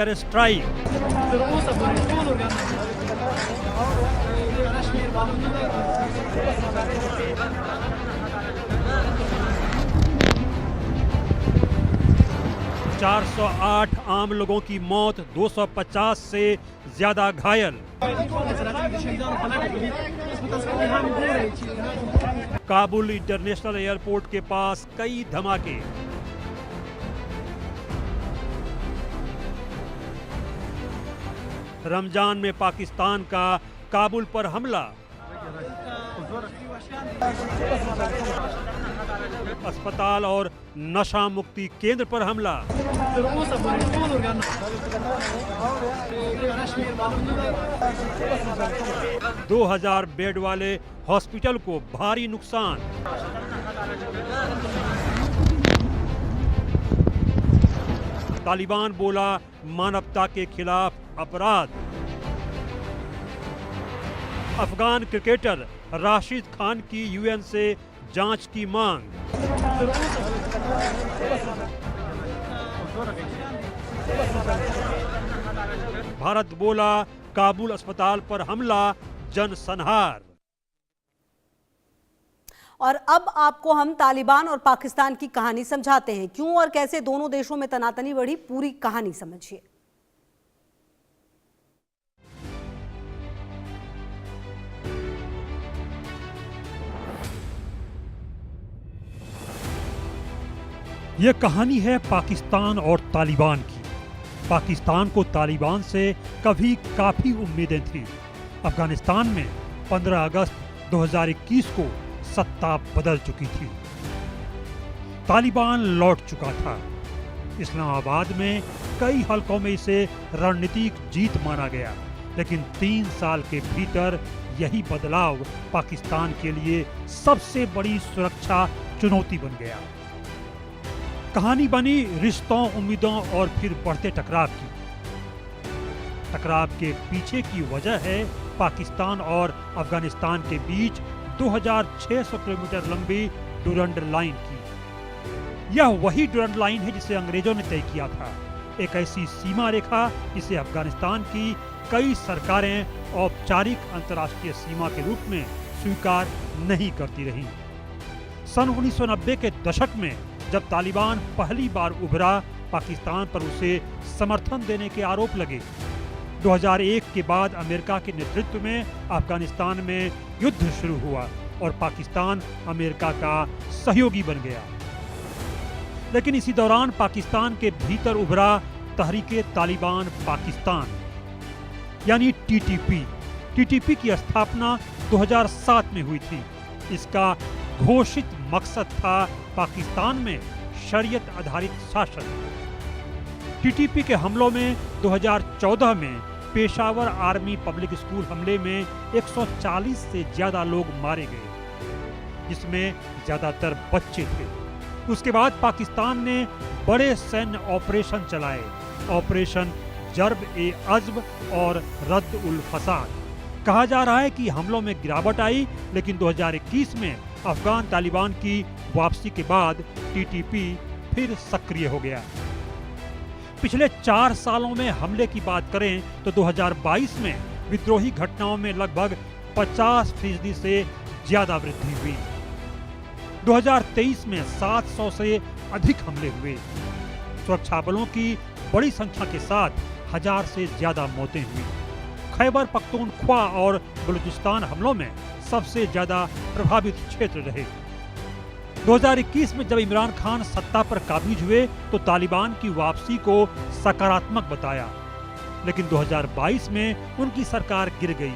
Air strike. ...408 आम लोगों की मौत, 250 से ज्यादा घायल। काबुल इंटरनेशनल एयरपोर्ट के पास कई धमाके। रमजान में पाकिस्तान का काबुल पर हमला। अस्पताल और नशा मुक्ति केंद्र पर हमला। 2000 बेड वाले हॉस्पिटल को भारी नुकसान। तालिबान बोला मानवता के खिलाफ अपराध। अफगान क्रिकेटर राशिद खान की यूएन से जांच की मांग। भारत बोला काबुल अस्पताल पर हमला जनसंहार। और अब आपको हम तालिबान और पाकिस्तान की कहानी समझाते हैं, क्यों और कैसे दोनों देशों में तनातनी बढ़ी। पूरी कहानी समझिए। यह कहानी है पाकिस्तान और तालिबान की। पाकिस्तान को तालिबान से कभी काफी उम्मीदें थी। अफगानिस्तान में 15 अगस्त 2021 को सत्ता बदल चुकी थी। तालिबान लौट चुका था। इस्लामाबाद में कई हलकों में इसे रणनीतिक जीत माना गया, लेकिन 3 साल के भीतर यही बदलाव पाकिस्तान के लिए सबसे बड़ी सुरक्षा चुनौती बन गया। कहानी बनी रिश्तों, उम्मीदों और फिर बढ़ते टकराव की। टकराव के पीछे की वजह है पाकिस्तान और अफगानिस्तान के बीच 2600 किलोमीटर लंबी डुरंड लाइन की। यह वही डुरंड लाइन है जिसे अंग्रेजों ने तय किया था। एक ऐसी सीमा रेखा जिसे अफगानिस्तान की कई सरकारें औपचारिक अंतर्राष्ट्रीय सीमा के रूप में स्वीकार नहीं करती रहीं। सन 1990 के दशक में जब तालिबान पहली बार उभरा, पाकिस्तान पर उसे समर्थन देने के आरोप लगे। 2001 के बाद अमेरिका के नेतृत्व में अफगानिस्तान में युद्ध शुरू हुआ और पाकिस्तान अमेरिका का सहयोगी बन गया। लेकिन इसी दौरान पाकिस्तान के भीतर उभरा तहरीके तालिबान पाकिस्तान यानी टीटीपी। टीटीपी की स्थापना 2007 में हुई थी। इसका घोषित मकसद था पाकिस्तान में शरीयत आधारित शासन। टीटीपी के हमलों में 2014 में पेशावर आर्मी पब्लिक स्कूल हमले में 140 से ज्यादा लोग मारे गए, जिसमें ज्यादातर बच्चे थे। उसके बाद पाकिस्तान ने बड़े सैन्य ऑपरेशन चलाए, ऑपरेशन जर्ब-ए-अज़्ब और रद्द-उल-फसाद। कहा जा रहा है कि हमलों में गिरावट आई, लेकिन 2021 में अफगान तालिबान की वापसी के बाद टीटीपी फिर सक्रिय हो गया। पिछले 4 सालों में हमले की बात करें तो 2022 में विद्रोही घटनाओं में लगभग 50% से ज्यादा वृद्धि हुई। 2023 में 700 से अधिक हमले हुए। सुरक्षा बलों की बड़ी संख्या के साथ 1000 से ज्यादा मौतें हुई। खैबर पख्तूनख्वा और बलूचिस्तान हमलों में सबसे ज्यादा प्रभावित क्षेत्र रहे। 2021 में जब इमरान खान सत्ता पर काबिज हुए तो तालिबान की वापसी को सकारात्मक बताया, लेकिन 2022 में उनकी सरकार गिर गई।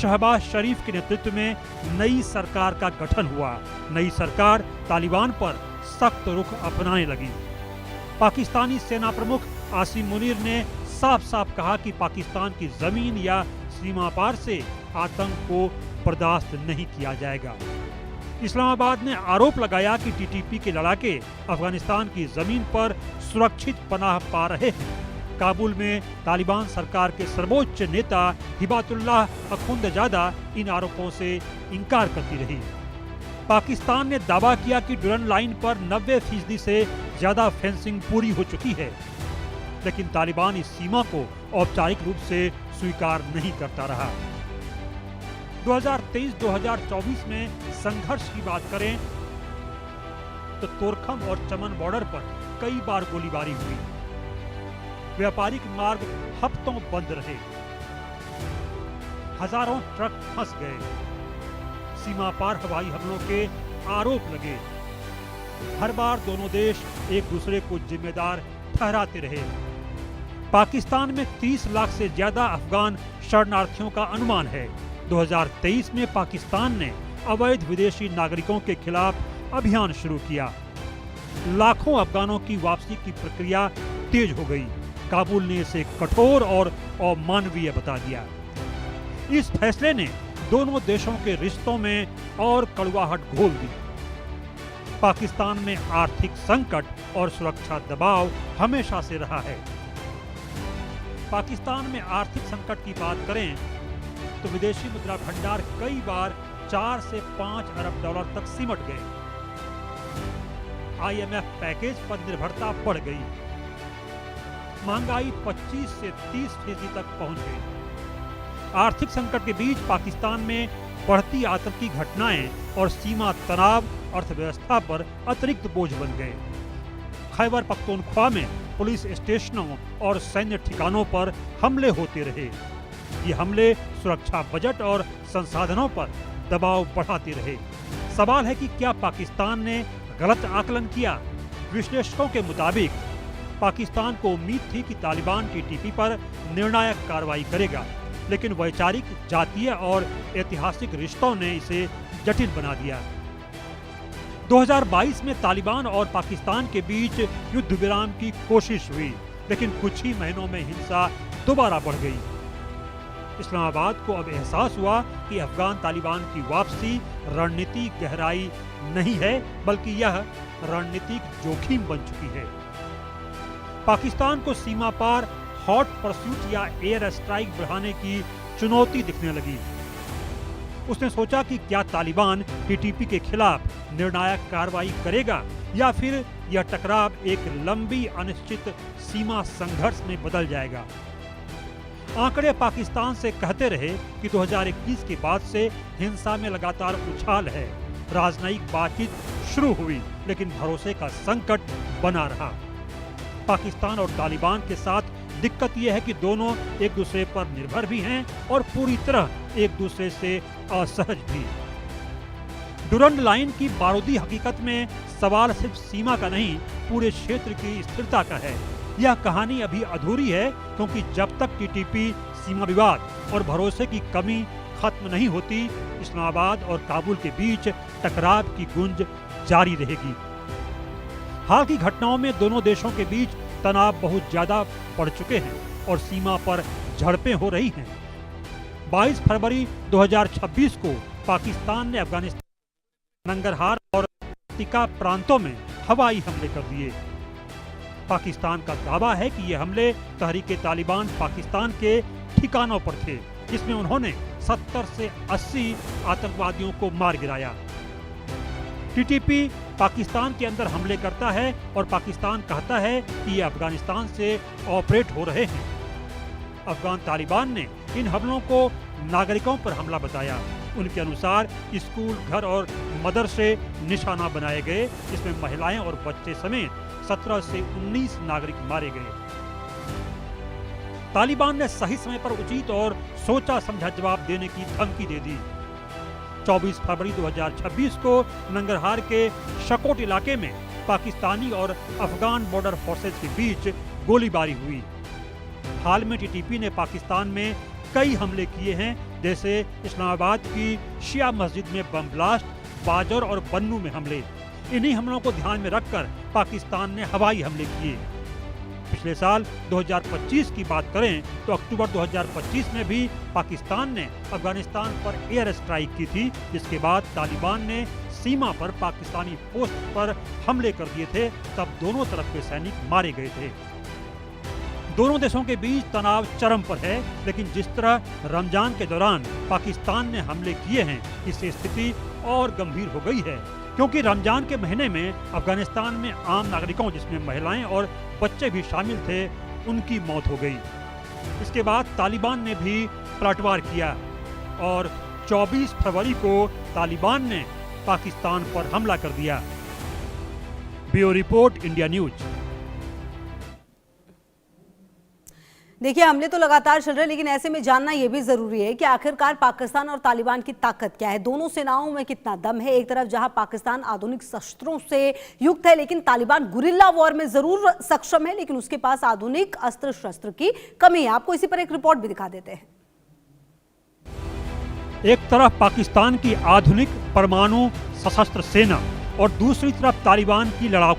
शहबाज शरीफ के नेतृत्व में नई सरकार का गठन हुआ। नई सरकार तालिबान पर सख्त रुख अपनाने लगी। पाकिस्तानी सेना प्रमुख आसिम मुनीर ने साफ साफ कहा कि पाकिस्तान की जमीन या सीमा पार से आतंक को बर्दाश्त नहीं किया जाएगा। इस्लामाबाद ने आरोप लगाया कि टीटीपी के लड़ाके अफगानिस्तान की जमीन पर सुरक्षित पनाह पा रहे हैं। काबुल में तालिबान सरकार के सर्वोच्च नेता हिबातुल्लाह अखुंदजादा इन आरोपों से इनकार करती रही। पाकिस्तान ने दावा किया कि डुरंड लाइन पर 90% से ज्यादा फेंसिंग पूरी हो चुकी है, लेकिन तालिबान इस सीमा को औपचारिक रूप से स्वीकार नहीं करता रहा। 2023-2024 में संघर्ष की बात करें तो तोरखम और चमन बॉर्डर पर कई बार गोलीबारी हुई। व्यापारिक मार्ग हफ्तों बंद रहे, हजारों ट्रक फंस गए, सीमा पार हवाई हमलों के आरोप लगे। हर बार दोनों देश एक दूसरे को जिम्मेदार ठहराते रहे। पाकिस्तान में 30 लाख से ज्यादा अफगान शरणार्थियों का अनुमान है। 2023 में पाकिस्तान ने अवैध विदेशी नागरिकों के खिलाफ अभियान शुरू किया। लाखों अफगानों की वापसी की प्रक्रिया तेज हो गई। काबुल ने इसे कठोर और अमानवीय बता दिया। इस फैसले ने दोनों देशों के रिश्तों में और कड़वाहट घोल दी। पाकिस्तान में आर्थिक संकट और सुरक्षा दबाव हमेशा से रहा है। पाकिस्तान में आर्थिक संकट की बात करें तो विदेशी मुद्रा भंडार कई बार 4 से 5 अरब डॉलर तक सिमट गए। IMF पैकेज पर निर्भरता बढ़ गई। महंगाई 25 से 30% तक पहुंच गई। आर्थिक संकट के बीच पाकिस्तान में बढ़ती आतंकी घटनाएं और सीमा तनाव अर्थव्यवस्था पर अतिरिक्त बोझ बन गए। खैबर पख्तूनख्वा में पुलिस स्टेशनों और सैन्य ठिकानों पर हमले होते रहे। ये हमले सुरक्षा बजट और संसाधनों पर दबाव बढ़ाते रहे। सवाल है कि क्या पाकिस्तान ने गलत आकलन किया? विश्लेषकों के मुताबिक पाकिस्तान को उम्मीद थी कि तालिबान TTP पर निर्णायक कार्रवाई करेगा, लेकिन वैचारिक, जातीय और ऐतिहासिक रिश्तों ने इसे जटिल बना दिया। 2022 में तालिबान और पाकिस्तान के बीच युद्ध विराम की कोशिश हुई, लेकिन कुछ ही महीनों में हिंसा दोबारा बढ़ गई। इस्लामाबाद को अब एहसास हुआ कि अफगान तालिबान की वापसी रणनीतिक गहराई नहीं है, बल्कि यह रणनीतिक जोखिम बन चुकी है। पाकिस्तान को सीमा पार हॉट परस्यूट या एयर स्ट्राइक बढ़ाने की चुनौती दिखने लगी। उसने सोचा कि क्या तालिबान TTP के खिलाफ निर्णायक कार्रवाई करेगा या फिर यह टकराव एक लंबी अनिश्चित सीमा संघर्ष में बदल जाएगा। आंकड़े पाकिस्तान से कहते रहे कि 2021 के बाद से हिंसा में लगातार उछाल है। राजनयिक बातचीत शुरू हुई, लेकिन भरोसे का संकट बना रहा। पाकिस्तान और तालिबान के साथ दिक्कत यह है कि दोनों एक दूसरे पर निर्भर भी हैं और पूरी तरह एक दूसरे से असहज भी। डुरंड लाइन की बारूदी हकीकत में सवाल सिर्फ सीमा का नहीं, पूरे क्षेत्र की स्थिरता का है। यह कहानी अभी अधूरी है, क्योंकि जब तक TTP, सीमा विवाद और भरोसे की कमी खत्म नहीं होती, इस्लामाबाद और काबुल के बीच टकराव की गूंज जारी रहेगी। हाल की घटनाओं में दोनों देशों के बीच तनाव बहुत ज्यादा बढ़ चुके हैं और सीमा पर झड़पें हो रही हैं। 22 फरवरी 2026 को पाकिस्तान ने अफगानिस्तान, नंगरहार और टिका प्रांतों में हवाई हमले कर दिए। पाकिस्तान का दावा है कि ये हमले तहरीके तालिबान पाकिस्तान के ठिकानों पर थे, जिसमें उन्होंने 70 से 80 आतंकवादियों को मार गिराया। TTP पाकिस्तान के अंदर हमले करता है और पाकिस्तान कहता है कि ये अफगानिस्तान से ऑपरेट हो रहे हैं। अफगान तालिबान ने इन हमलों को नागरिकों पर हमला बताया। उनके अनुसार स्कूल, घर और मदरसे निशाना बनाए गए, जिसमें महिलाएं और बच्चे समेत 17 से 19 नागरिक मारे गए। तालिबान ने सही समय पर उचित और सोचा समझा जवाब देने की धमकी दे दी। 24 फरवरी 2026 को नंगरहार के शकोट इलाके में पाकिस्तानी और अफगान बॉर्डर फोर्सेज के बीच गोलीबारी हुई। हाल में TTP ने पाकिस्तान में कई हमले किए हैं, जैसे इस्लामाबाद की शिया मस्जिद में बम ब्लास्ट, बाजर और बन्नू में हमले। इन्हीं हमलों को ध्यान में रखकर पाकिस्तान ने हवाई हमले किए। पिछले साल 2025 की बात करें तो अक्टूबर 2025 में भी पाकिस्तान ने अफगानिस्तान पर एयर स्ट्राइक की थी, जिसके बाद तालिबान ने सीमा पर पाकिस्तानी पोस्ट पर हमले कर दिए थे। तब दोनों तरफ के सैनिक मारे गए थे। दोनों देशों के बीच तनाव चरम पर है, लेकिन जिस तरह रमजान के दौरान पाकिस्तान ने हमले किए हैं, इससे स्थिति और गंभीर हो गई है, क्योंकि रमजान के महीने में अफगानिस्तान में आम नागरिकों, जिसमें महिलाएं और बच्चे भी शामिल थे, उनकी मौत हो गई। इसके बाद तालिबान ने भी पलटवार किया और 24 फरवरी को तालिबान ने पाकिस्तान पर हमला कर दिया। Bureau report, India news. देखिए, हमले तो लगातार चल रहे हैं, लेकिन ऐसे में जानना यह भी जरूरी है कि आखिरकार पाकिस्तान और तालिबान की ताकत क्या है, दोनों सेनाओं में कितना दम है। एक तरफ जहां पाकिस्तान आधुनिक शस्त्रों से युक्त है, लेकिन तालिबान गुरिल्ला वॉर में जरूर सक्षम है, लेकिन उसके पास आधुनिक अस्त्र शस्त्र की कमी है। आपको इसी पर एक रिपोर्ट भी दिखा देते हैं। एक तरफ पाकिस्तान की आधुनिक परमाणु सशस्त्र सेना और दूसरी तरफ तालिबान की लड़ाकू